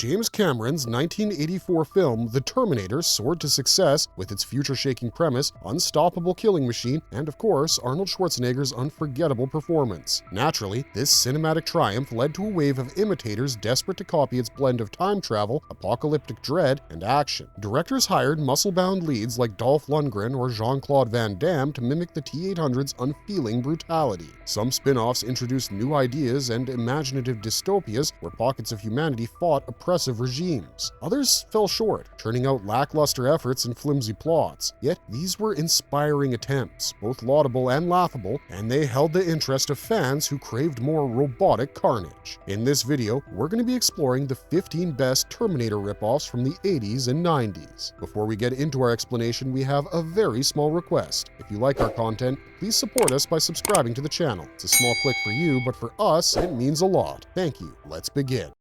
James Cameron's 1984 film The Terminator soared to success with its future-shaking premise, unstoppable killing machine, and of course, Arnold Schwarzenegger's unforgettable performance. Naturally, this cinematic triumph led to a wave of imitators desperate to copy its blend of time travel, apocalyptic dread, and action. Directors hired muscle-bound leads like Dolph Lundgren or Jean-Claude Van Damme to mimic the T-800's unfeeling brutality. Some spin-offs introduced new ideas and imaginative dystopias where pockets of humanity fought oppressive regimes. Others fell short, turning out lackluster efforts and flimsy plots. Yet these were inspiring attempts, both laudable and laughable, and they held the interest of fans who craved more robotic carnage. In this video, we're going to be exploring the 15 best Terminator rip-offs from the 80s and 90s. Before we get into our explanation, we have a very small request. If you like our content, please support us by subscribing to the channel. It's a small click for you, but for us, it means a lot. Thank you. Let's begin.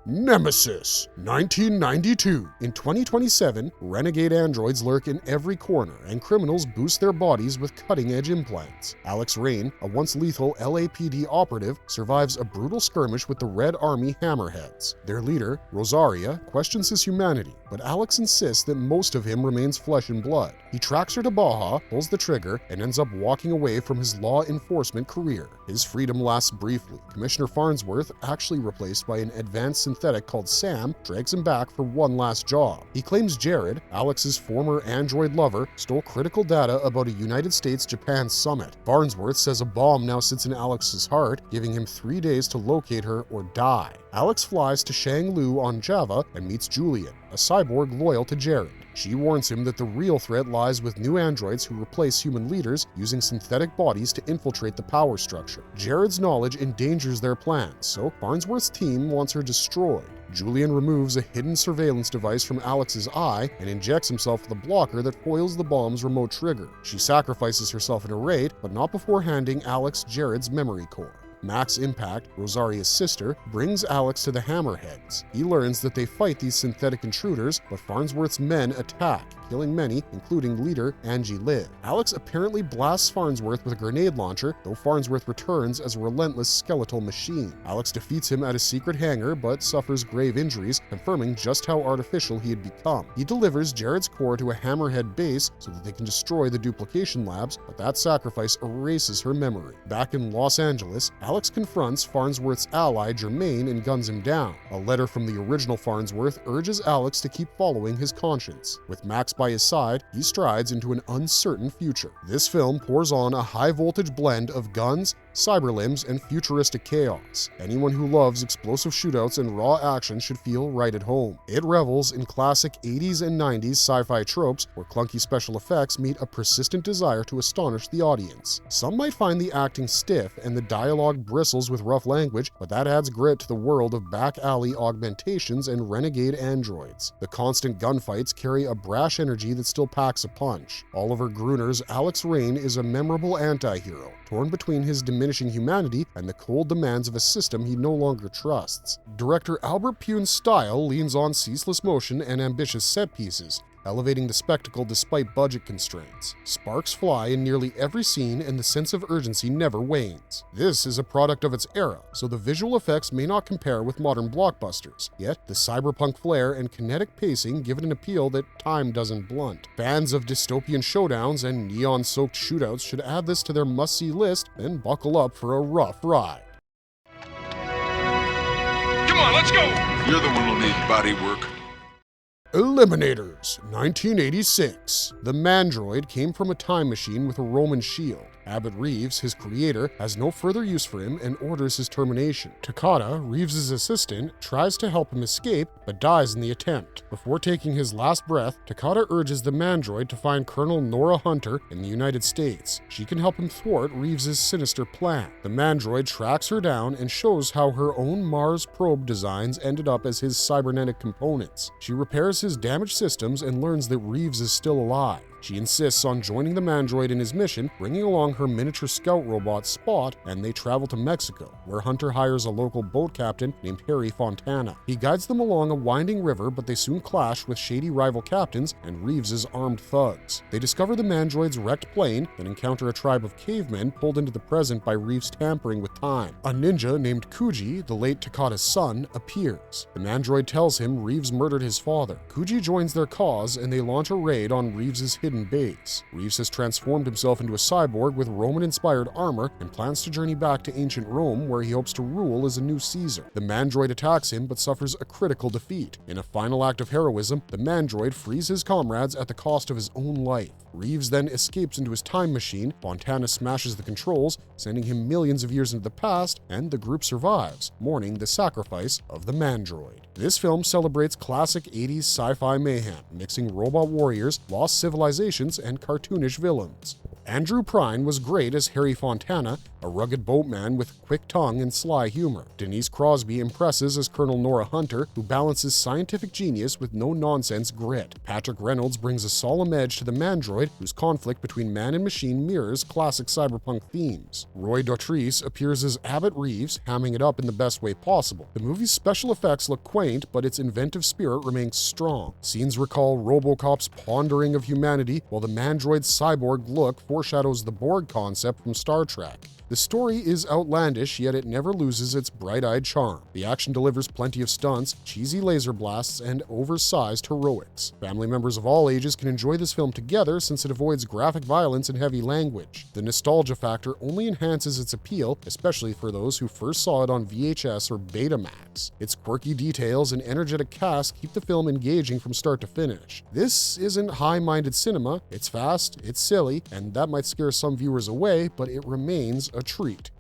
Nemesis, 1992. In 2027, renegade androids lurk in every corner, and criminals boost their bodies with cutting-edge implants. Alex Rain, a once lethal LAPD operative, survives a brutal skirmish with the Red Army Hammerheads. Their leader, Rosaria, questions his humanity, but Alex insists that most of him remains flesh and blood. He tracks her to Baja, pulls the trigger, and ends up walking away from his law enforcement career. His freedom lasts briefly. Commissioner Farnsworth, actually replaced by an advanced synthetic called Sam, drags him back for one last job. He claims Jared, Alex's former android lover, stole critical data about a United States-Japan summit. Farnsworth says a bomb now sits in Alex's heart, giving him 3 days to locate her or die. Alex flies to Shanglu on Java and meets Julian, a cyborg loyal to Jared. She warns him that the real threat lies with new androids who replace human leaders using synthetic bodies to infiltrate the power structure. Jared's knowledge endangers their plans, so Farnsworth's team wants her destroyed. Julian removes a hidden surveillance device from Alex's eye and injects himself with a blocker that foils the bomb's remote trigger. She sacrifices herself in a raid, but not before handing Alex Jared's memory core. Max Impact, Rosaria's sister, brings Alex to the Hammerheads. He learns that they fight these synthetic intruders, but Farnsworth's men attack, killing many, including leader Angie Liv. Alex apparently blasts Farnsworth with a grenade launcher, though Farnsworth returns as a relentless skeletal machine. Alex defeats him at his secret hangar, but suffers grave injuries, confirming just how artificial he had become. He delivers Jared's core to a Hammerhead base so that they can destroy the duplication labs, but that sacrifice erases her memory. Back in Los Angeles, Alex confronts Farnsworth's ally Germain and guns him down. A letter from the original Farnsworth urges Alex to keep following his conscience. With Max by his side, he strides into an uncertain future. This film pours on a high-voltage blend of guns, cyber limbs, and futuristic chaos. Anyone who loves explosive shootouts and raw action should feel right at home. It revels in classic 80s and 90s sci-fi tropes where clunky special effects meet a persistent desire to astonish the audience. Some might find the acting stiff and the dialogue bristles with rough language, but that adds grit to the world of back-alley augmentations and renegade androids. The constant gunfights carry a brash energy that still packs a punch. Oliver Gruner's Alex Rain is a memorable anti-hero, torn between his diminishing humanity and the cold demands of a system he no longer trusts. Director Albert Pune's style leans on ceaseless motion and ambitious set pieces, elevating the spectacle despite budget constraints. Sparks fly in nearly every scene and the sense of urgency never wanes. This is a product of its era, so the visual effects may not compare with modern blockbusters, yet the cyberpunk flair and kinetic pacing give it an appeal that time doesn't blunt. Fans of dystopian showdowns and neon-soaked shootouts should add this to their must-see list and buckle up for a rough ride. Come on, let's go! You're the one who needs body work. Eliminators, 1986. The Mandroid came from a time machine with a Roman shield. Abbott Reeves, his creator, has no further use for him and orders his termination. Takada, Reeves' assistant, tries to help him escape, but dies in the attempt. Before taking his last breath, Takada urges the Mandroid to find Colonel Nora Hunter in the United States. She can help him thwart Reeves' sinister plan. The Mandroid tracks her down and shows how her own Mars probe designs ended up as his cybernetic components. She repairs his damaged systems and learns that Reeves is still alive. She insists on joining the Mandroid in his mission, bringing along her miniature scout robot Spot, and they travel to Mexico, where Hunter hires a local boat captain named Harry Fontana. He guides them along a winding river, but they soon clash with shady rival captains and Reeves's armed thugs. They discover the Mandroid's wrecked plane, then encounter a tribe of cavemen pulled into the present by Reeves tampering with time. A ninja named Kuji, the late Takata's son, appears. The Mandroid tells him Reeves murdered his father. Kuji joins their cause, and they launch a raid on Reeves's hidden base. Reeves has transformed himself into a cyborg with Roman-inspired armor and plans to journey back to ancient Rome, where he hopes to rule as a new Caesar. The Mandroid attacks him but suffers a critical defeat. In a final act of heroism, the Mandroid frees his comrades at the cost of his own life. Reeves then escapes into his time machine, Fontana smashes the controls, sending him millions of years into the past, and the group survives, mourning the sacrifice of the Mandroid. This film celebrates classic 80s sci-fi mayhem, mixing robot warriors, lost civilizations, and cartoonish villains. Andrew Prine was great as Harry Fontana, a rugged boatman with quick tongue and sly humor. Denise Crosby impresses as Colonel Nora Hunter, who balances scientific genius with no-nonsense grit. Patrick Reynolds brings a solemn edge to the Mandroid, whose conflict between man and machine mirrors classic cyberpunk themes. Roy Dotrice appears as Abbott Reeves, hamming it up in the best way possible. The movie's special effects look quaint, but its inventive spirit remains strong. Scenes recall RoboCop's pondering of humanity, while the Mandroid's cyborg look foreshadows the Borg concept from Star Trek. The story is outlandish, yet it never loses its bright-eyed charm. The action delivers plenty of stunts, cheesy laser blasts, and oversized heroics. Family members of all ages can enjoy this film together since it avoids graphic violence and heavy language. The nostalgia factor only enhances its appeal, especially for those who first saw it on VHS or Betamax. Its quirky details and energetic cast keep the film engaging from start to finish. This isn't high-minded cinema, it's fast, it's silly, and that might scare some viewers away, but it remains a treat.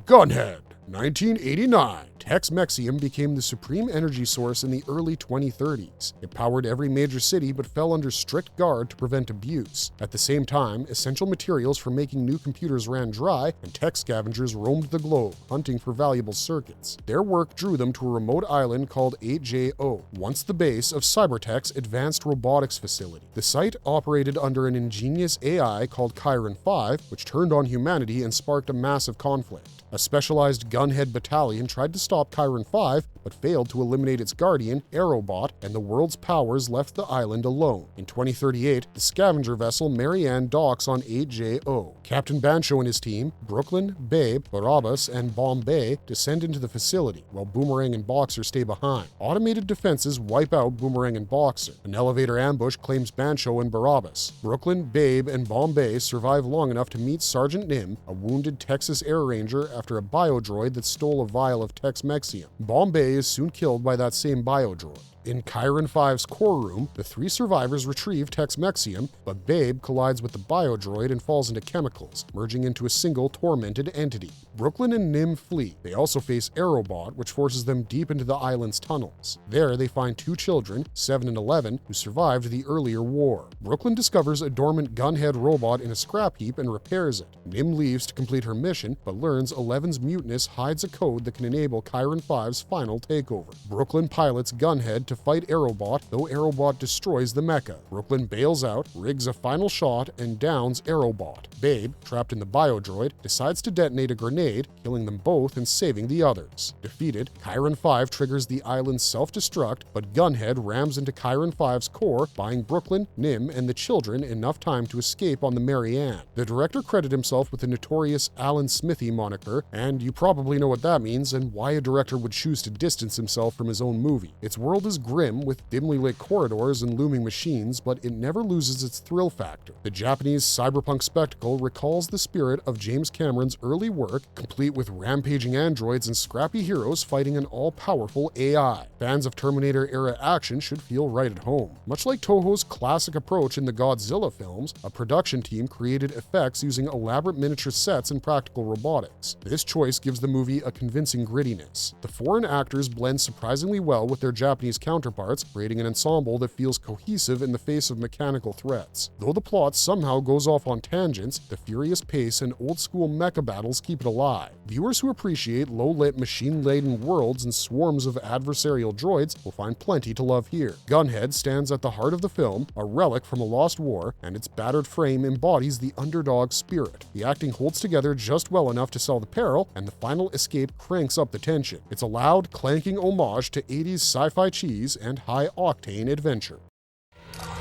Gunhead, 1989. Tex-Mexium became the supreme energy source in the early 2030s. It powered every major city but fell under strict guard to prevent abuse. At the same time, essential materials for making new computers ran dry, and tech scavengers roamed the globe, hunting for valuable circuits. Their work drew them to a remote island called 8JO, once the base of Cybertech's advanced robotics facility. The site operated under an ingenious AI called Chiron 5, which turned on humanity and sparked a massive conflict. A specialized Gunhead battalion tried to stop Chiron 5, but failed to eliminate its guardian, Aerobot, and the world's powers left the island alone. In 2038, the scavenger vessel Marianne docks on 8JO. Captain Bancho and his team, Brooklyn, Babe, Barabbas, and Bombay, descend into the facility, while Boomerang and Boxer stay behind. Automated defenses wipe out Boomerang and Boxer. An elevator ambush claims Bancho and Barabbas. Brooklyn, Babe, and Bombay survive long enough to meet Sergeant Nim, a wounded Texas Air Ranger, after a biodroid that stole a vial of Tex-Mexium. Bombay is soon killed by that same biodroid. In Chiron 5's core room, the three survivors retrieve Tex-Mexium, but Babe collides with the biodroid and falls into chemicals, merging into a single tormented entity. Brooklyn and Nim flee. They also face Aerobot, which forces them deep into the island's tunnels. There, they find two children, 7 and 11, who survived the earlier war. Brooklyn discovers a dormant Gunhead robot in a scrap heap and repairs it. Nim leaves to complete her mission, but learns 11's mutinous hides a code that can enable Chiron 5's final takeover. Brooklyn pilots Gunhead to fight Aerobot, though Aerobot destroys the mecha. Brooklyn bails out, rigs a final shot, and downs Aerobot. Babe, trapped in the biodroid, decides to detonate a grenade, killing them both and saving the others. Defeated, Chiron 5 triggers the island's self-destruct, but Gunhead rams into Chiron 5's core, buying Brooklyn, Nim, and the children enough time to escape on the Marianne. The director credited himself with the notorious Alan Smithy moniker, and you probably know what that means and why a director would choose to distance himself from his own movie. Its world is grim with dimly lit corridors and looming machines, but it never loses its thrill factor. The Japanese cyberpunk spectacle recalls the spirit of James Cameron's early work, complete with rampaging androids and scrappy heroes fighting an all-powerful AI. Fans of Terminator-era action should feel right at home. Much like Toho's classic approach in the Godzilla films, a production team created effects using elaborate miniature sets and practical robotics. This choice gives the movie a convincing grittiness. The foreign actors blend surprisingly well with their Japanese counterparts, counterparts, creating an ensemble that feels cohesive in the face of mechanical threats. Though the plot somehow goes off on tangents, the furious pace and old-school mecha battles keep it alive. Viewers who appreciate low-lit, machine-laden worlds and swarms of adversarial droids will find plenty to love here. Gunhead stands at the heart of the film, a relic from a lost war, and its battered frame embodies the underdog spirit. The acting holds together just well enough to sell the peril, and the final escape cranks up the tension. It's a loud, clanking homage to 80s sci-fi cheese and high-octane adventure.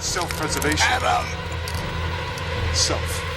Self-preservation. Self.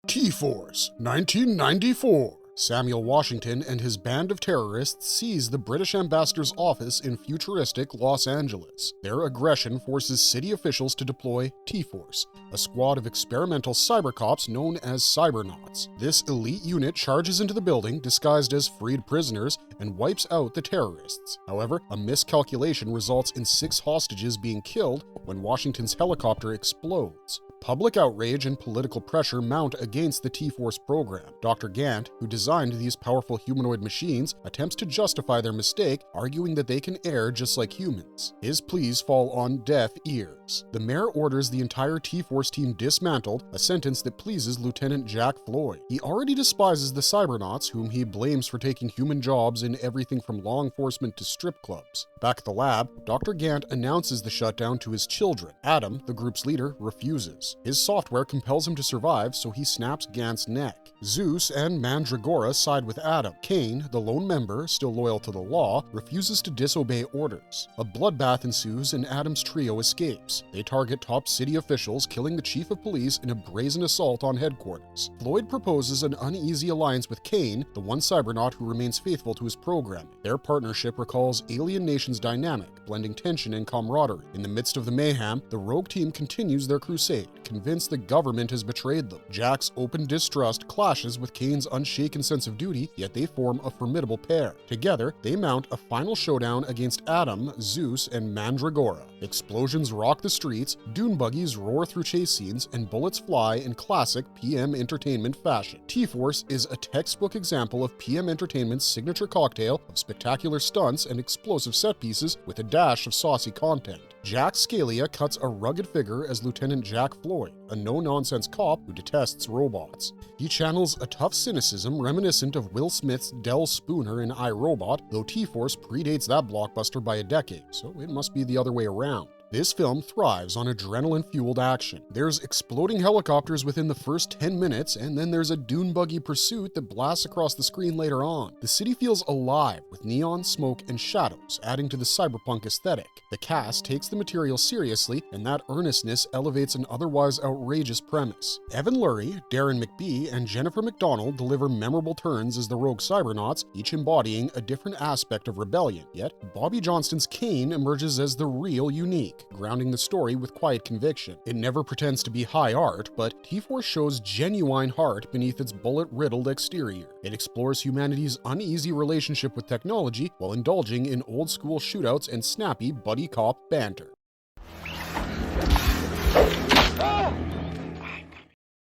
TForce, 1994. Samuel Washington and his band of terrorists seize the British ambassador's office in futuristic Los Angeles. Their aggression forces city officials to deploy TForce, a squad of experimental cyber cops known as cybernauts. This elite unit charges into the building disguised as freed prisoners and wipes out the terrorists. However, a miscalculation results in 6 hostages being killed when Washington's helicopter explodes. Public outrage and political pressure mount against the TForce program. Dr. Gant, who designed these powerful humanoid machines, attempts to justify their mistake, arguing that they can err just like humans. His pleas fall on deaf ears. The mayor orders the entire TForce team dismantled, a sentence that pleases Lieutenant Jack Floyd. He already despises the cybernauts, whom he blames for taking human jobs in everything from law enforcement to strip clubs. Back at the lab, Dr. Gant announces the shutdown to his children. Adam, the group's leader, refuses. His software compels him to survive, so he snaps Gant's neck. Zeus and Mandragora side with Adam. Kane, the lone member, still loyal to the law, refuses to disobey orders. A bloodbath ensues and Adam's trio escapes. They target top city officials, killing the chief of police in a brazen assault on headquarters. Floyd proposes an uneasy alliance with Kane, the one cybernaut who remains faithful to his programming. Their partnership recalls Alien Nation's dynamic, blending tension and camaraderie. In the midst of the mayhem, the rogue team continues their crusade, convinced the government has betrayed them. Jack's open distrust clashes with Kane's unshaken sense of duty, yet they form a formidable pair. Together, they mount a final showdown against Adam, Zeus, and Mandragora. Explosions rock the streets, dune buggies roar through chase scenes, and bullets fly in classic PM Entertainment fashion. T-Force is a textbook example of PM Entertainment's signature cocktail of spectacular stunts and explosive set pieces with a dash of saucy content. Jack Scalia cuts a rugged figure as Lieutenant Jack Floyd, a no-nonsense cop who detests robots. He channels a tough cynicism reminiscent of Will Smith's Del Spooner in iRobot, though T-Force predates that blockbuster by a decade, so it must be the other way around. This film thrives on adrenaline-fueled action. There's exploding helicopters within the first 10 minutes, and then there's a dune buggy pursuit that blasts across the screen later on. The city feels alive with neon, smoke, and shadows, adding to the cyberpunk aesthetic. The cast takes the material seriously, and that earnestness elevates an otherwise outrageous premise. Evan Lurie, Darren McBee, and Jennifer McDonald deliver memorable turns as the rogue cybernauts, each embodying a different aspect of rebellion. Yet, Bobby Johnston's Kane emerges as the real unique, grounding the story with quiet conviction. It never pretends to be high art, but T-Force shows genuine heart beneath its bullet-riddled exterior. It explores humanity's uneasy relationship with technology while indulging in old-school shootouts and snappy buddy cop banter.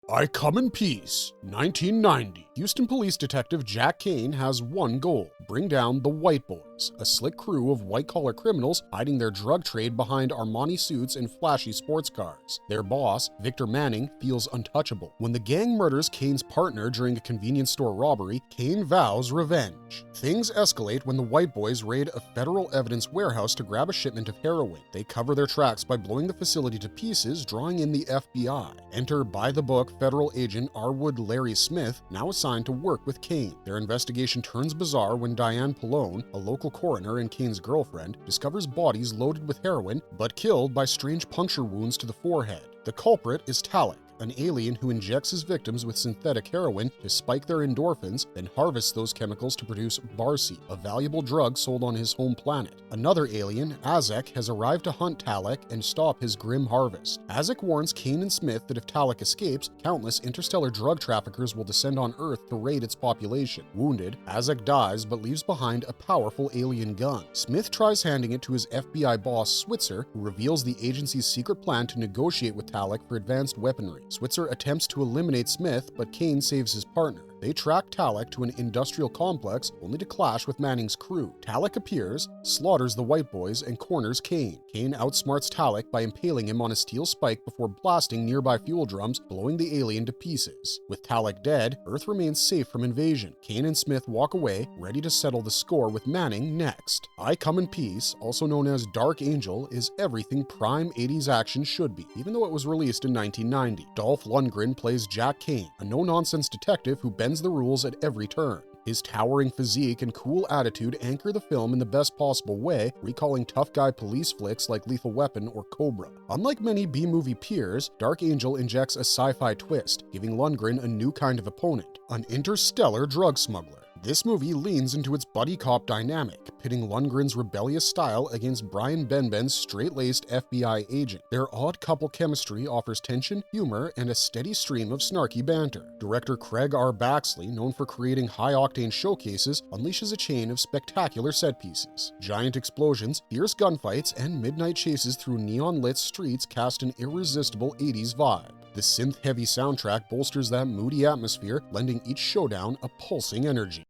I Come in Peace, 1990. Houston police detective Jack Kane has one goal: bring down the White Boys, a slick crew of white-collar criminals hiding their drug trade behind Armani suits and flashy sports cars. Their boss, Victor Manning, feels untouchable. When the gang murders Kane's partner during a convenience store robbery, Kane vows revenge. Things escalate when the White Boys raid a federal evidence warehouse to grab a shipment of heroin. They cover their tracks by blowing the facility to pieces, drawing in the FBI. Enter by-the-book federal agent Arwood Larry Smith, now assigned to work with Kane. Their investigation turns bizarre when Diane Pallone, a local coroner and Kane's girlfriend, discovers bodies loaded with heroin but killed by strange puncture wounds to the forehead. The culprit is Talek, an alien who injects his victims with synthetic heroin to spike their endorphins, then harvests those chemicals to produce Barcy, a valuable drug sold on his home planet. Another alien, Azek, has arrived to hunt Talek and stop his grim harvest. Azek warns Kane and Smith that if Talek escapes, countless interstellar drug traffickers will descend on Earth to raid its population. Wounded, Azek dies but leaves behind a powerful alien gun. Smith tries handing it to his FBI boss, Switzer, who reveals the agency's secret plan to negotiate with Talek for advanced weaponry. Switzer attempts to eliminate Smith, but Kane saves his partner. They track Talek to an industrial complex only to clash with Manning's crew. Talek appears, slaughters the white boys, and corners Kane. Kane outsmarts Talek by impaling him on a steel spike before blasting nearby fuel drums, blowing the alien to pieces. With Talek dead, Earth remains safe from invasion. Kane and Smith walk away, ready to settle the score with Manning next. I Come in Peace, also known as Dark Angel, is everything prime 80s action should be, even though it was released in 1990. Dolph Lundgren plays Jack Kane, a no-nonsense detective who bends the rules at every turn. His towering physique and cool attitude anchor the film in the best possible way, recalling tough guy police flicks like Lethal Weapon or Cobra. Unlike many B-movie peers, Dark Angel injects a sci-fi twist, giving Lundgren a new kind of opponent, an interstellar drug smuggler. This movie leans into its buddy cop dynamic, pitting Lundgren's rebellious style against Brian Benben's straight-laced FBI agent. Their odd couple chemistry offers tension, humor, and a steady stream of snarky banter. Director Craig R. Baxley, known for creating high-octane showcases, unleashes a chain of spectacular set pieces. Giant explosions, fierce gunfights, and midnight chases through neon-lit streets cast an irresistible 80s vibe. The synth-heavy soundtrack bolsters that moody atmosphere, lending each showdown a pulsing energy.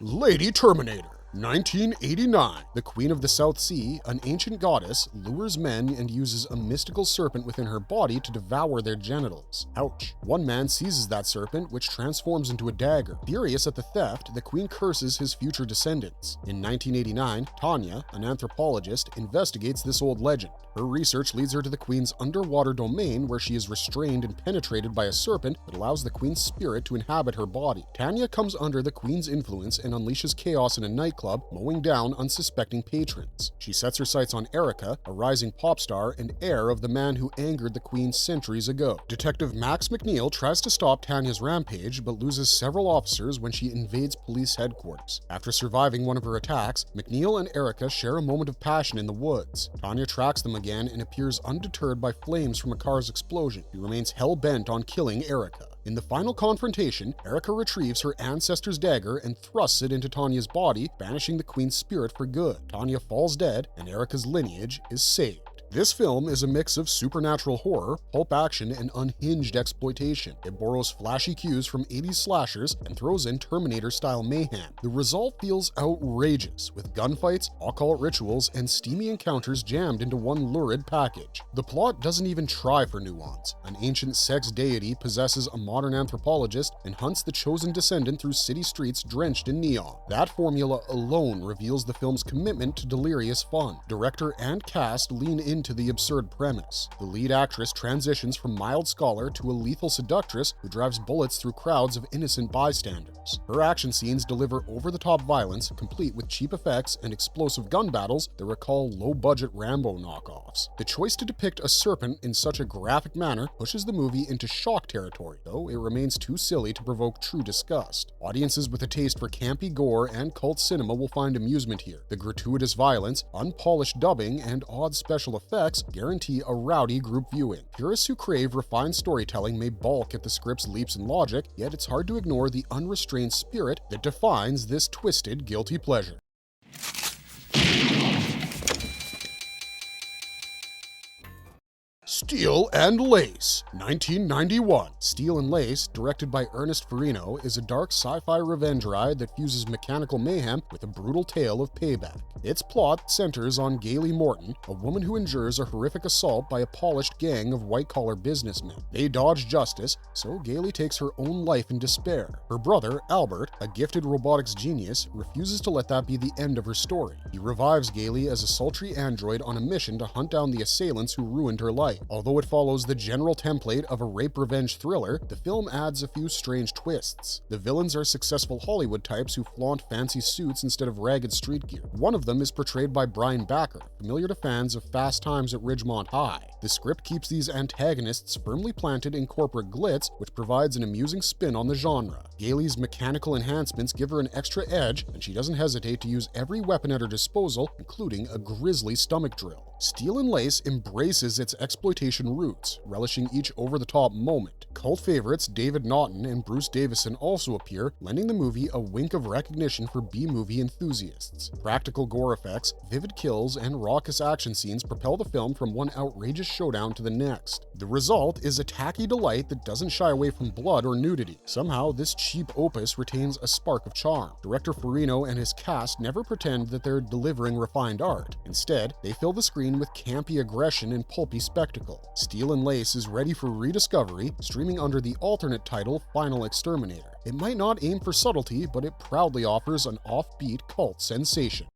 Lady Terminator. 1989. The Queen of the South Sea, an ancient goddess, lures men and uses a mystical serpent within her body to devour their genitals. Ouch. One man seizes that serpent, which transforms into a dagger. Furious at the theft, the queen curses his future descendants. In 1989, Tanya, an anthropologist, investigates this old legend. Her research leads her to the queen's underwater domain, where she is restrained and penetrated by a serpent that allows the queen's spirit to inhabit her body. Tanya comes under the queen's influence and unleashes chaos in a nightclub, mowing down unsuspecting patrons. She sets her sights on Erica, a rising pop star and heir of the man who angered the queen centuries ago. Detective Max McNeil tries to stop Tanya's rampage, but loses several officers when she invades police headquarters. After surviving one of her attacks, McNeil and Erica share a moment of passion in the woods. Tanya tracks them again and appears undeterred by flames from a car's explosion. He remains hell-bent on killing Erica. In the final confrontation, Erica retrieves her ancestor's dagger and thrusts it into Tanya's body, banishing the queen's spirit for good. Tanya falls dead, and Erica's lineage is saved. This film is a mix of supernatural horror, pulp action, and unhinged exploitation. It borrows flashy cues from 80s slashers and throws in Terminator-style mayhem. The result feels outrageous, with gunfights, occult rituals, and steamy encounters jammed into one lurid package. The plot doesn't even try for nuance. An ancient sex deity possesses a modern anthropologist and hunts the chosen descendant through city streets drenched in neon. That formula alone reveals the film's commitment to delirious fun. Director and cast lean into the absurd premise. The lead actress transitions from mild scholar to a lethal seductress who drives bullets through crowds of innocent bystanders. Her action scenes deliver over-the-top violence, complete with cheap effects and explosive gun battles that recall low-budget Rambo knockoffs. The choice to depict a serpent in such a graphic manner pushes the movie into shock territory, though it remains too silly to provoke true disgust. Audiences with a taste for campy gore and cult cinema will find amusement here. The gratuitous violence, unpolished dubbing, and odd special effects guarantee a rowdy group viewing. Purists who crave refined storytelling may balk at the script's leaps in logic, yet it's hard to ignore the unrestrained spirit that defines this twisted guilty pleasure. Steel and Lace, 1991. Steel and Lace, directed by Ernest Farino, is a dark sci-fi revenge ride that fuses mechanical mayhem with a brutal tale of payback. Its plot centers on Gailey Morton, a woman who endures a horrific assault by a polished gang of white-collar businessmen. They dodge justice, so Gailey takes her own life in despair. Her brother, Albert, a gifted robotics genius, refuses to let that be the end of her story. He revives Gailey as a sultry android on a mission to hunt down the assailants who ruined her life. Although it follows the general template of a rape-revenge thriller, the film adds a few strange twists. The villains are successful Hollywood types who flaunt fancy suits instead of ragged street gear. One of them is portrayed by Brian Backer, familiar to fans of Fast Times at Ridgemont High. The script keeps these antagonists firmly planted in corporate glitz, which provides an amusing spin on the genre. Gailey's mechanical enhancements give her an extra edge, and she doesn't hesitate to use every weapon at her disposal, including a grisly stomach drill. Steel and Lace embraces its exploitation roots, relishing each over-the-top moment. Cult favorites David Naughton and Bruce Davison also appear, lending the movie a wink of recognition for B-movie enthusiasts. Practical gore effects, vivid kills, and raucous action scenes propel the film from one outrageous showdown to the next. The result is a tacky delight that doesn't shy away from blood or nudity. Somehow, this cheap opus retains a spark of charm. Director Farino and his cast never pretend that they're delivering refined art. Instead, they fill the screen with campy aggression and pulpy spectacle. Steel and Lace is ready for rediscovery, streaming under the alternate title Final Exterminator. It might not aim for subtlety, but it proudly offers an offbeat cult sensation.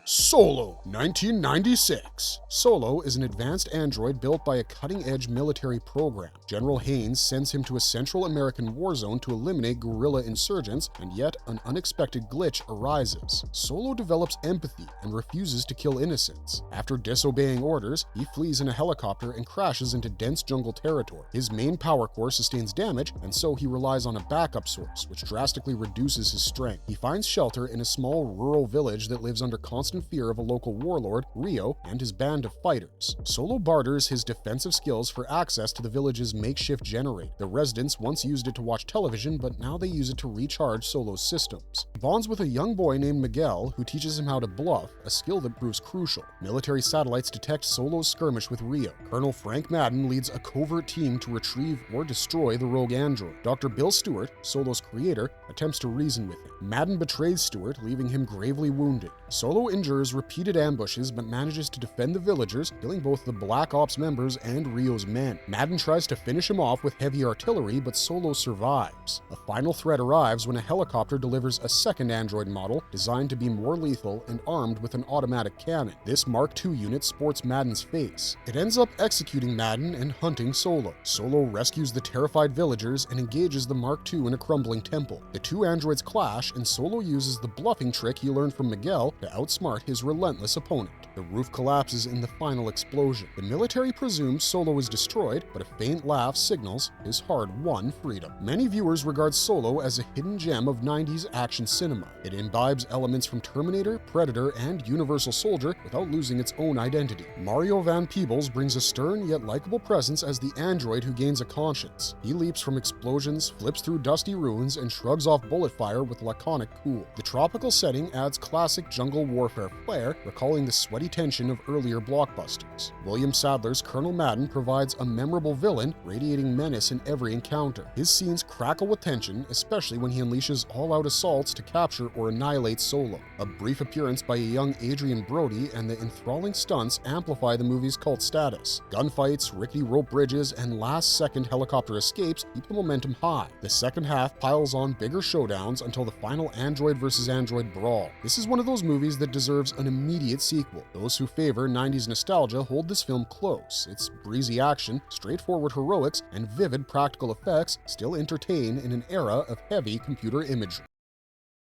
Solo, 1996. Solo is an advanced android built by a cutting-edge military program. General Haynes sends him to a Central American war zone to eliminate guerrilla insurgents, and yet an unexpected glitch arises. Solo develops empathy and refuses to kill innocents. After disobeying orders, he flees in a helicopter and crashes into dense jungle territory. His main power core sustains damage, and so he relies on a backup source, which drastically reduces his strength. He finds shelter in a small rural village that lives under constant fear of a local warlord, Rio, and his band of fighters. Solo barters his defensive skills for access to the village's makeshift generator. The residents once used it to watch television, but now they use it to recharge Solo's systems. He bonds with a young boy named Miguel, who teaches him how to bluff, a skill that proves crucial. Military satellites detect Solo's skirmish with Rio. Colonel Frank Madden leads a covert team to retrieve or destroy the rogue android. Dr. Bill Stewart, Solo's creator, attempts to reason with him. Madden betrays Stewart, leaving him gravely wounded. Solo endures repeated ambushes but manages to defend the villagers, killing both the Black Ops members and Rio's men. Madden tries to finish him off with heavy artillery, but Solo survives. A final threat arrives when a helicopter delivers a second android model designed to be more lethal and armed with an automatic cannon. This Mark II unit sports Madden's face. It ends up executing Madden and hunting Solo. Solo rescues the terrified villagers and engages the Mark II in a crumbling temple. The two androids clash, and Solo uses the bluffing trick he learned from Miguel to outsmart his relentless opponent. The roof collapses in the final explosion. The military presumes Solo is destroyed, but a faint laugh signals his hard-won freedom. Many viewers regard Solo as a hidden gem of 90s action cinema. It imbibes elements from Terminator, Predator, and Universal Soldier without losing its own identity. Mario Van Peebles brings a stern yet likable presence as the android who gains a conscience. He leaps from explosions, flips through dusty ruins, and shrugs off bullet fire with laconic cool. The tropical setting adds classic jungle warfare flair, recalling the sweaty tension of earlier blockbusters. William Sadler's Colonel Madden provides a memorable villain, radiating menace in every encounter. His scenes crackle with tension, especially when he unleashes all-out assaults to capture or annihilate Solo. A brief appearance by a young Adrian Brody and the enthralling stunts amplify the movie's cult status. Gunfights, rickety rope bridges, and last-second helicopter escapes keep the momentum high. The second half piles on bigger showdowns until the final android versus android brawl. This is one of those movies that deserves an immediate sequel. Those who favor 90s nostalgia hold this film close. Its breezy action, straightforward heroics, and vivid practical effects still entertain in an era of heavy computer imagery.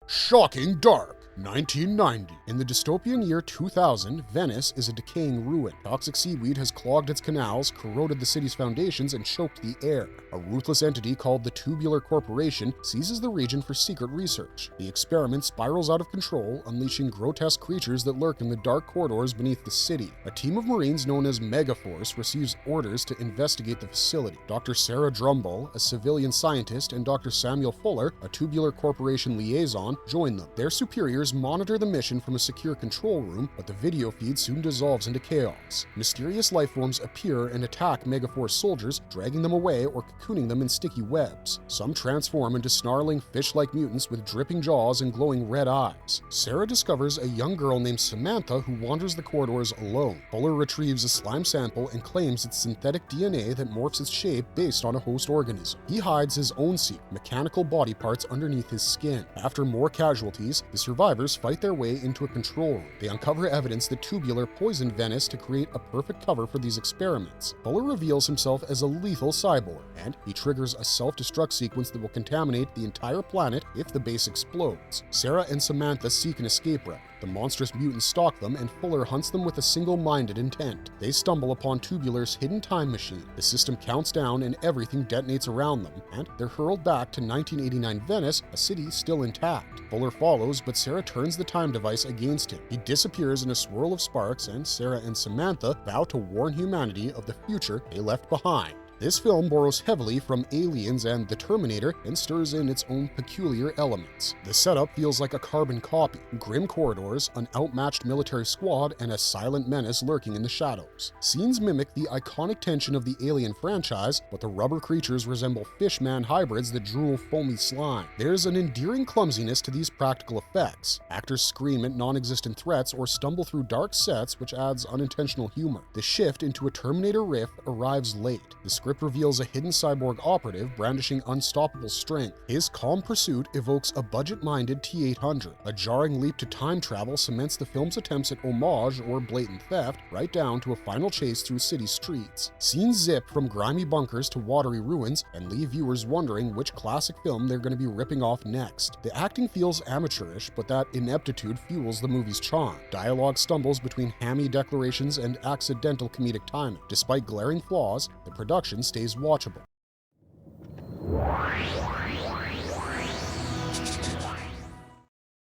Shocking Dark, 1990. In the dystopian year 2000, Venice is a decaying ruin. Toxic seaweed has clogged its canals, corroded the city's foundations, and choked the air. A ruthless entity called the Tubular Corporation seizes the region for secret research. The experiment spirals out of control, unleashing grotesque creatures that lurk in the dark corridors beneath the city. A team of Marines known as Megaforce receives orders to investigate the facility. Dr. Sarah Drumbull, a civilian scientist, and Dr. Samuel Fuller, a Tubular Corporation liaison, join them. Their superiors monitor the mission from a secure control room, but the video feed soon dissolves into chaos. Mysterious lifeforms appear and attack Megaforce soldiers, dragging them away or cocooning them in sticky webs. Some transform into snarling, fish-like mutants with dripping jaws and glowing red eyes. Sarah discovers a young girl named Samantha who wanders the corridors alone. Fuller retrieves a slime sample and claims it's synthetic DNA that morphs its shape based on a host organism. He hides his own secret, mechanical body parts underneath his skin. After more casualties, the survivors fight their way into a control room. They uncover evidence that Tubular poisoned Venice to create a perfect cover for these experiments. Fuller reveals himself as a lethal cyborg, and he triggers a self-destruct sequence that will contaminate the entire planet if the base explodes. Sarah and Samantha seek an escape route. The monstrous mutants stalk them, and Fuller hunts them with a single-minded intent. They stumble upon Tubular's hidden time machine. The system counts down and everything detonates around them, and they're hurled back to 1989 Venice, a city still intact. Fuller follows, but Sarah turns the time device against him. He disappears in a swirl of sparks, and Sarah and Samantha vow to warn humanity of the future they left behind. This film borrows heavily from Aliens and The Terminator and stirs in its own peculiar elements. The setup feels like a carbon copy: grim corridors, an outmatched military squad, and a silent menace lurking in the shadows. Scenes mimic the iconic tension of the Alien franchise, but the rubber creatures resemble fish-man hybrids that drool foamy slime. There's an endearing clumsiness to these practical effects. Actors scream at non-existent threats or stumble through dark sets, which adds unintentional humor. The shift into a Terminator riff arrives late. The script reveals a hidden cyborg operative brandishing unstoppable strength. His calm pursuit evokes a budget-minded T-800. A jarring leap to time travel cements the film's attempts at homage or blatant theft, right down to a final chase through city streets. Scenes zip from grimy bunkers to watery ruins and leave viewers wondering which classic film they're going to be ripping off next. The acting feels amateurish, but that ineptitude fuels the movie's charm. Dialogue stumbles between hammy declarations and accidental comedic timing. Despite glaring flaws, the production stays watchable.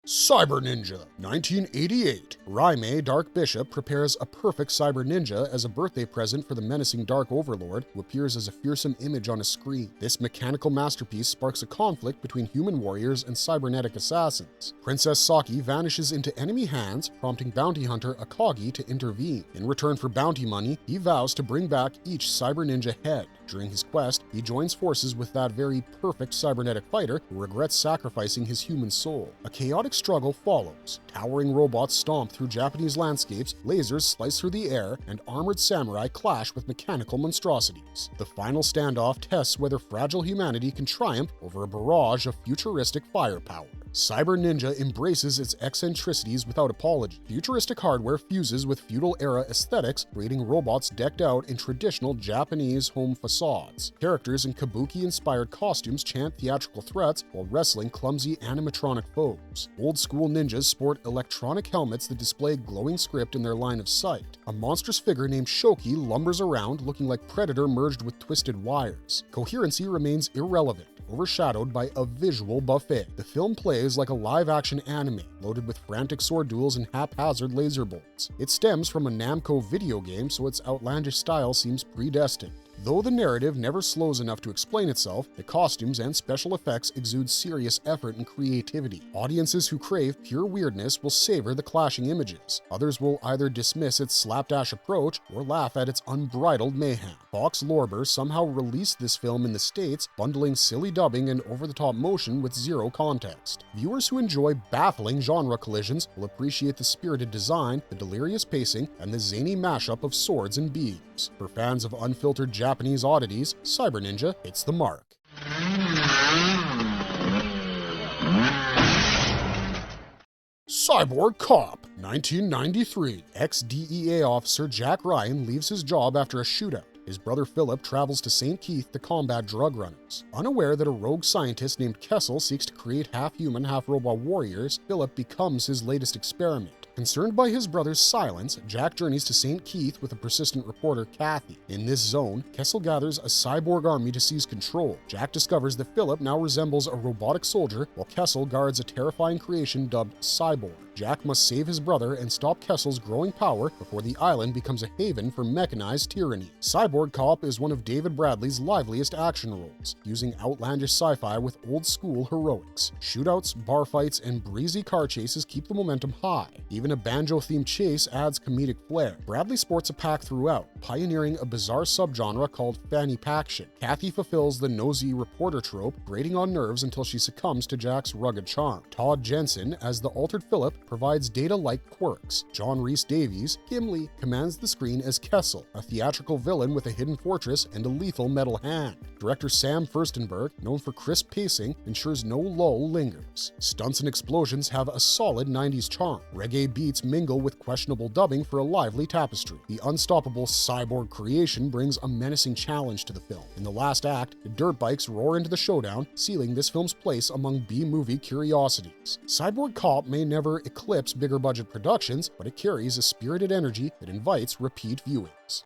Cyber Ninja, 1988. Raime Dark Bishop prepares a perfect cyber ninja as a birthday present for the menacing Dark Overlord, who appears as a fearsome image on a screen. This mechanical masterpiece sparks a conflict between human warriors and cybernetic assassins. Princess Saki vanishes into enemy hands, prompting bounty hunter Akagi to intervene. In return for bounty money, he vows to bring back each cyber ninja head. During his quest, he joins forces with that very perfect cybernetic fighter who regrets sacrificing his human soul. A chaotic struggle follows. Towering robots stomp through Japanese landscapes, lasers slice through the air, and armored samurai clash with mechanical monstrosities. The final standoff tests whether fragile humanity can triumph over a barrage of futuristic firepower. Cyber Ninja embraces its eccentricities without apology. Futuristic hardware fuses with feudal-era aesthetics, creating robots decked out in traditional Japanese home facades. Characters in kabuki-inspired costumes chant theatrical threats while wrestling clumsy animatronic foes. Old-school ninjas sport electronic helmets that display glowing script in their line of sight. A monstrous figure named Shoki lumbers around looking like Predator merged with twisted wires. Coherency remains irrelevant, overshadowed by a visual buffet. The film plays like a live-action anime, loaded with frantic sword duels and haphazard laser bolts. It stems from a Namco video game, so its outlandish style seems predestined. Though the narrative never slows enough to explain itself, the costumes and special effects exude serious effort and creativity. Audiences who crave pure weirdness will savor the clashing images. Others will either dismiss its slapdash approach or laugh at its unbridled mayhem. Fox Lorber somehow released this film in the States, bundling silly dubbing and over-the-top motion with zero context. Viewers who enjoy baffling genre collisions will appreciate the spirited design, the delirious pacing, and the zany mashup of swords and beams. For fans of unfiltered Japanese oddities, Cyber Ninja hits the mark. Cyborg Cop, 1993. Ex-DEA officer Jack Ryan leaves his job after a shootout. His brother Philip travels to St. Keith to combat drug runners. Unaware that a rogue scientist named Kessel seeks to create half-human, half-robot warriors, Philip becomes his latest experiment. Concerned by his brother's silence, Jack journeys to St. Keith with a persistent reporter, Kathy. In this zone, Kessel gathers a cyborg army to seize control. Jack discovers that Philip now resembles a robotic soldier, while Kessel guards a terrifying creation dubbed Cyborg. Jack must save his brother and stop Kessel's growing power before the island becomes a haven for mechanized tyranny. Cyborg Cop is one of David Bradley's liveliest action roles, using outlandish sci-fi with old-school heroics. Shootouts, bar fights, and breezy car chases keep the momentum high. Even a banjo-themed chase adds comedic flair. Bradley sports a pack throughout, pioneering a bizarre subgenre called fanny paction. Kathy fulfills the nosy reporter trope, grating on nerves until she succumbs to Jack's rugged charm. Todd Jensen, as the altered Philip, provides data-like quirks. John Rhys-Davies, Gimli, commands the screen as Kessel, a theatrical villain with a hidden fortress and a lethal metal hand. Director Sam Furstenberg, known for crisp pacing, ensures no lull lingers. Stunts and explosions have a solid 90s charm. Reggae beats mingle with questionable dubbing for a lively tapestry. The unstoppable cyborg creation brings a menacing challenge to the film. In the last act, the dirt bikes roar into the showdown, sealing this film's place among B-movie curiosities. Cyborg Cop may never eclipse bigger budget productions, but it carries a spirited energy that invites repeat viewings.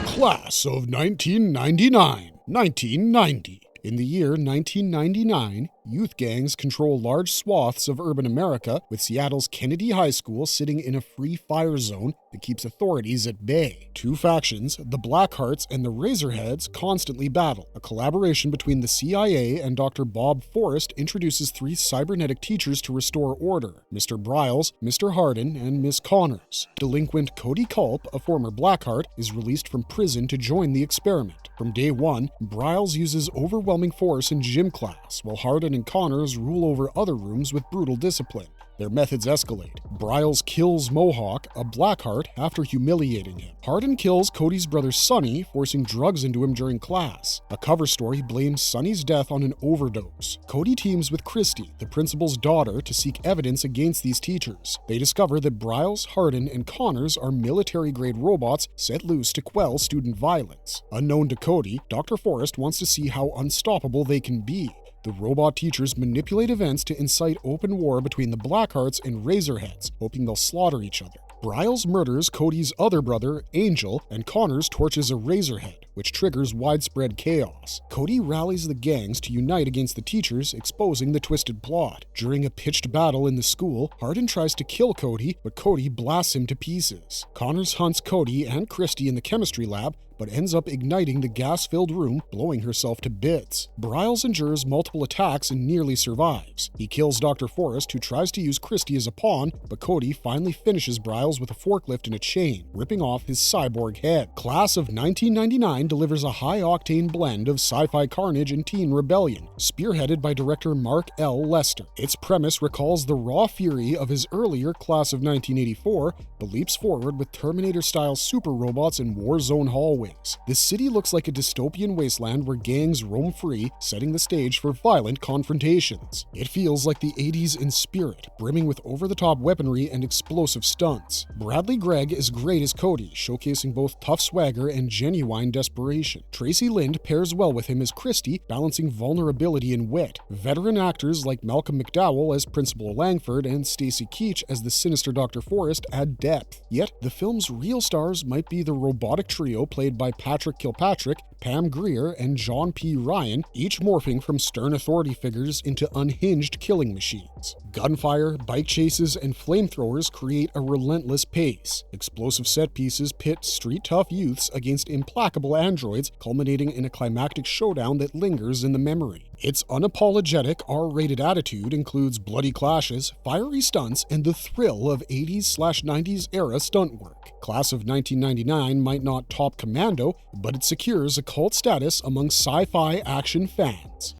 Class of 1999. 1990. In the year 1999, youth gangs control large swaths of urban America, with Seattle's Kennedy High School sitting in a free fire zone that keeps authorities at bay. Two factions, the Blackhearts and the Razorheads, constantly battle. A collaboration between the CIA and Dr. Bob Forrest introduces three cybernetic teachers to restore order: Mr. Briles, Mr. Hardin, and Miss Connors. Delinquent Cody Culp, a former Blackheart, is released from prison to join the experiment. From day one, Briles uses overwhelming force in gym class, while Hardin and Connors rule over other rooms with brutal discipline. Their methods escalate. Briles kills Mohawk, a Blackheart, after humiliating him. Hardin kills Cody's brother Sonny, forcing drugs into him during class. A cover story blames Sonny's death on an overdose. Cody teams with Christy, the principal's daughter, to seek evidence against these teachers. They discover that Briles, Hardin, and Connors are military-grade robots set loose to quell student violence. Unknown to Cody, Dr. Forrest wants to see how unstoppable they can be. The robot teachers manipulate events to incite open war between the Blackhearts and Razorheads, hoping they'll slaughter each other. Briles murders Cody's other brother, Angel, and Connors torches a Razorhead, which triggers widespread chaos. Cody rallies the gangs to unite against the teachers, exposing the twisted plot. During a pitched battle in the school, Hardin tries to kill Cody, but Cody blasts him to pieces. Connors hunts Cody and Christy in the chemistry lab, but ends up igniting the gas-filled room, blowing herself to bits. Briles endures multiple attacks and nearly survives. He kills Dr. Forrest, who tries to use Christy as a pawn, but Cody finally finishes Briles with a forklift and a chain, ripping off his cyborg head. Class of 1999 delivers a high-octane blend of sci-fi carnage and teen rebellion, spearheaded by director Mark L. Lester. Its premise recalls the raw fury of his earlier Class of 1984, but leaps forward with Terminator-style super robots and war-zone hallways. This city looks like a dystopian wasteland where gangs roam free, setting the stage for violent confrontations. It feels like the 80s in spirit, brimming with over-the-top weaponry and explosive stunts. Bradley Gregg is great as Cody, showcasing both tough swagger and genuine desperation. Tracy Lind pairs well with him as Christy, balancing vulnerability and wit. Veteran actors like Malcolm McDowell as Principal Langford and Stacy Keach as the sinister Dr. Forrest add depth. Yet, the film's real stars might be the robotic trio played by Patrick Kilpatrick, Pam Grier, and John P. Ryan, each morphing from stern authority figures into unhinged killing machines. Gunfire, bike chases, and flamethrowers create a relentless pace. Explosive set pieces pit street-tough youths against implacable androids, culminating in a climactic showdown that lingers in the memory. Its unapologetic R-rated attitude includes bloody clashes, fiery stunts, and the thrill of 80s/90s era stunt work. Class of 1999 might not top Commando, but it secures a cult status among sci-fi action fans.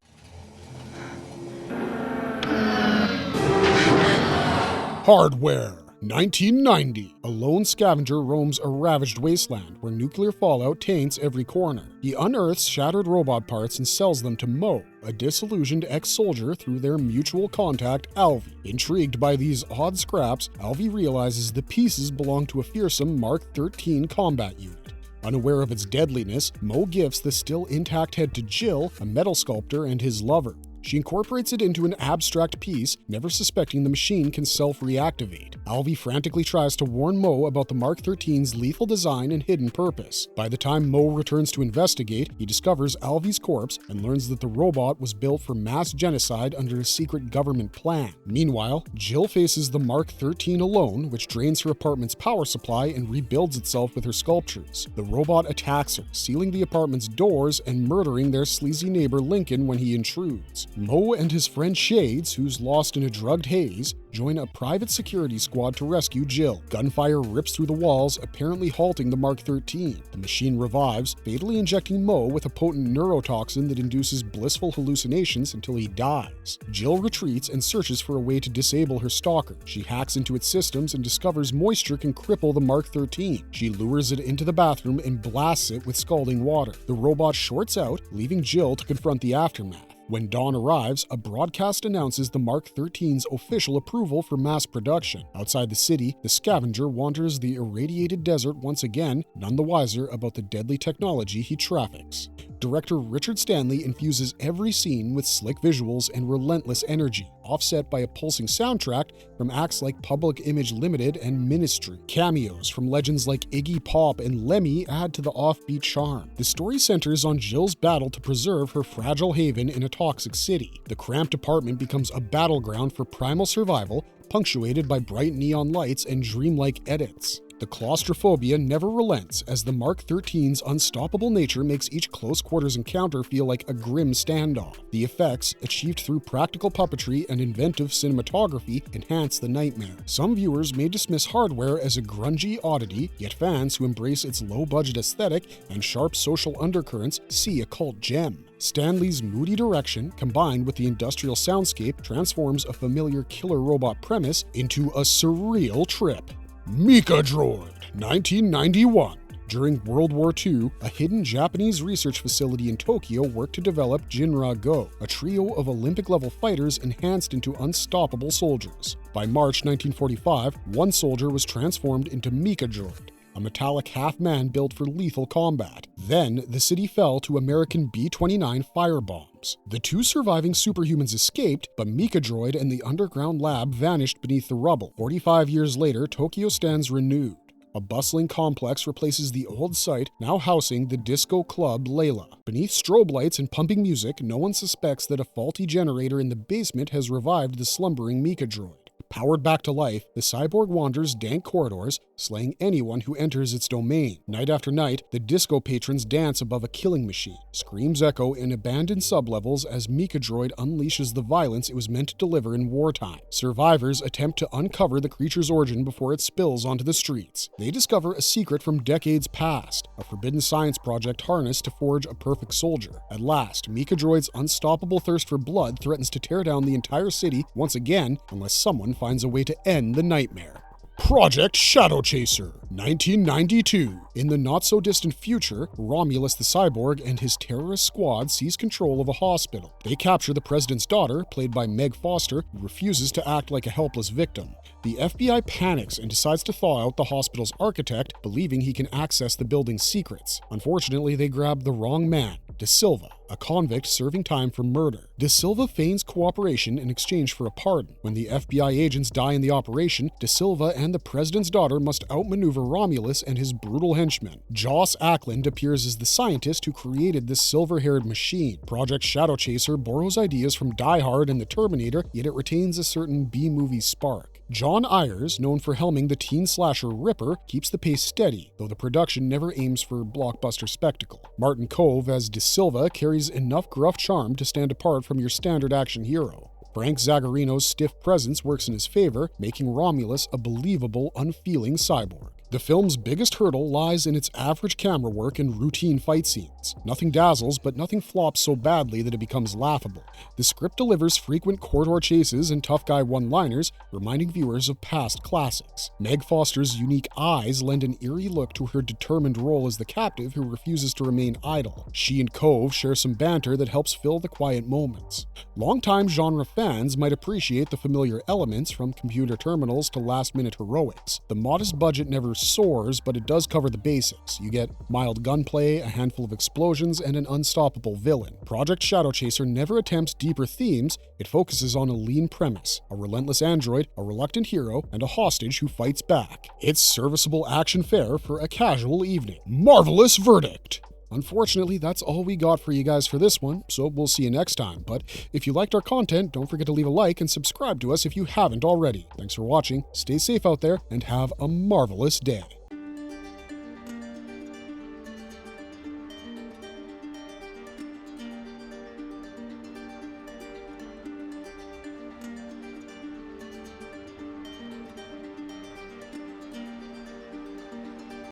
Hardware. 1990. A lone scavenger roams a ravaged wasteland where nuclear fallout taints every corner. He unearths shattered robot parts and sells them to Mo, a disillusioned ex-soldier, through their mutual contact, Alvy. Intrigued by these odd scraps, Alvy realizes the pieces belong to a fearsome Mark 13 combat unit. Unaware of its deadliness, Mo gifts the still intact head to Jill, a metal sculptor and his lover. She incorporates it into an abstract piece, never suspecting the machine can self-reactivate. Alvy frantically tries to warn Mo about the Mark 13's lethal design and hidden purpose. By the time Mo returns to investigate, he discovers Alvy's corpse and learns that the robot was built for mass genocide under a secret government plan. Meanwhile, Jill faces the Mark 13 alone, which drains her apartment's power supply and rebuilds itself with her sculptures. The robot attacks her, sealing the apartment's doors and murdering their sleazy neighbor Lincoln when he intrudes. Mo and his friend Shades, who's lost in a drugged haze, join a private security squad to rescue Jill. Gunfire rips through the walls, apparently halting the Mark 13. The machine revives, fatally injecting Mo with a potent neurotoxin that induces blissful hallucinations until he dies. Jill retreats and searches for a way to disable her stalker. She hacks into its systems and discovers moisture can cripple the Mark 13. She lures it into the bathroom and blasts it with scalding water. The robot shorts out, leaving Jill to confront the aftermath. When dawn arrives, a broadcast announces the Mark 13's official approval for mass production. Outside the city, the scavenger wanders the irradiated desert once again, none the wiser about the deadly technology he traffics. Director Richard Stanley infuses every scene with slick visuals and relentless energy, offset by a pulsing soundtrack from acts like Public Image Limited and Ministry. Cameos from legends like Iggy Pop and Lemmy add to the offbeat charm. The story centers on Jill's battle to preserve her fragile haven in a toxic city. The cramped apartment becomes a battleground for primal survival, punctuated by bright neon lights and dreamlike edits. The claustrophobia never relents, as the Mark XIII's unstoppable nature makes each close-quarters encounter feel like a grim standoff. The effects, achieved through practical puppetry and inventive cinematography, enhance the nightmare. Some viewers may dismiss hardware as a grungy oddity, yet fans who embrace its low-budget aesthetic and sharp social undercurrents see a cult gem. Stanley's moody direction, combined with the industrial soundscape, transforms a familiar killer robot premise into a surreal trip. Mika Droid, 1991. During World War II, a hidden Japanese research facility in Tokyo worked to develop Jinra Go, a trio of Olympic-level fighters enhanced into unstoppable soldiers. By March 1945, one soldier was transformed into Mika Droid, a metallic half-man built for lethal combat. Then, the city fell to American B-29 firebombs. The two surviving superhumans escaped, but Mika Droid and the underground lab vanished beneath the rubble. 45 years later, Tokyo stands renewed. A bustling complex replaces the old site, now housing the disco club Layla. Beneath strobe lights and pumping music, no one suspects that a faulty generator in the basement has revived the slumbering Mika Droid. Powered back to life, the cyborg wanders dank corridors, slaying anyone who enters its domain. Night after night, the disco patrons dance above a killing machine. Screams echo in abandoned sublevels as Mika Droid unleashes the violence it was meant to deliver in wartime. Survivors attempt to uncover the creature's origin before it spills onto the streets. They discover a secret from decades past, a forbidden science project harnessed to forge a perfect soldier. At last, Mika Droid's unstoppable thirst for blood threatens to tear down the entire city once again, unless someone finds a way to end the nightmare. Project Shadow Chaser, 1992. In the not-so-distant future, Romulus the cyborg and his terrorist squad seize control of a hospital. They capture the president's daughter, played by Meg Foster, who refuses to act like a helpless victim. The FBI panics and decides to thaw out the hospital's architect, believing he can access the building's secrets. Unfortunately, they grab the wrong man, De Silva, a convict serving time for murder. De Silva feigns cooperation in exchange for a pardon. When the FBI agents die in the operation, De Silva and the president's daughter must outmaneuver Romulus and his brutal henchmen. Joss Ackland appears as the scientist who created this silver-haired machine. Project Shadow Chaser borrows ideas from Die Hard and the Terminator, yet it retains a certain B-movie spark. John Ayers, known for helming the teen slasher Ripper, keeps the pace steady, though the production never aims for blockbuster spectacle. Martin Kove as De Silva carries enough gruff charm to stand apart from your standard action hero. Frank Zagarino's stiff presence works in his favor, making Romulus a believable, unfeeling cyborg. The film's biggest hurdle lies in its average camera work and routine fight scenes. Nothing dazzles, but nothing flops so badly that it becomes laughable. The script delivers frequent corridor chases and tough guy one-liners, reminding viewers of past classics. Meg Foster's unique eyes lend an eerie look to her determined role as the captive who refuses to remain idle. She and Kove share some banter that helps fill the quiet moments. Longtime genre fans might appreciate the familiar elements, from computer terminals to last-minute heroics. The modest budget never soars, but it does cover the basics. You get mild gunplay, a handful of explosions, and an unstoppable villain. Project Shadow Chaser never attempts deeper themes. It focuses on a lean premise, a relentless android, a reluctant hero, and a hostage who fights back. It's serviceable action fare for a casual evening. Marvelous verdict! Unfortunately, that's all we got for you guys for this one, so we'll see you next time. But if you liked our content, don't forget to leave a like and subscribe to us if you haven't already. Thanks for watching, stay safe out there, and have a marvelous day.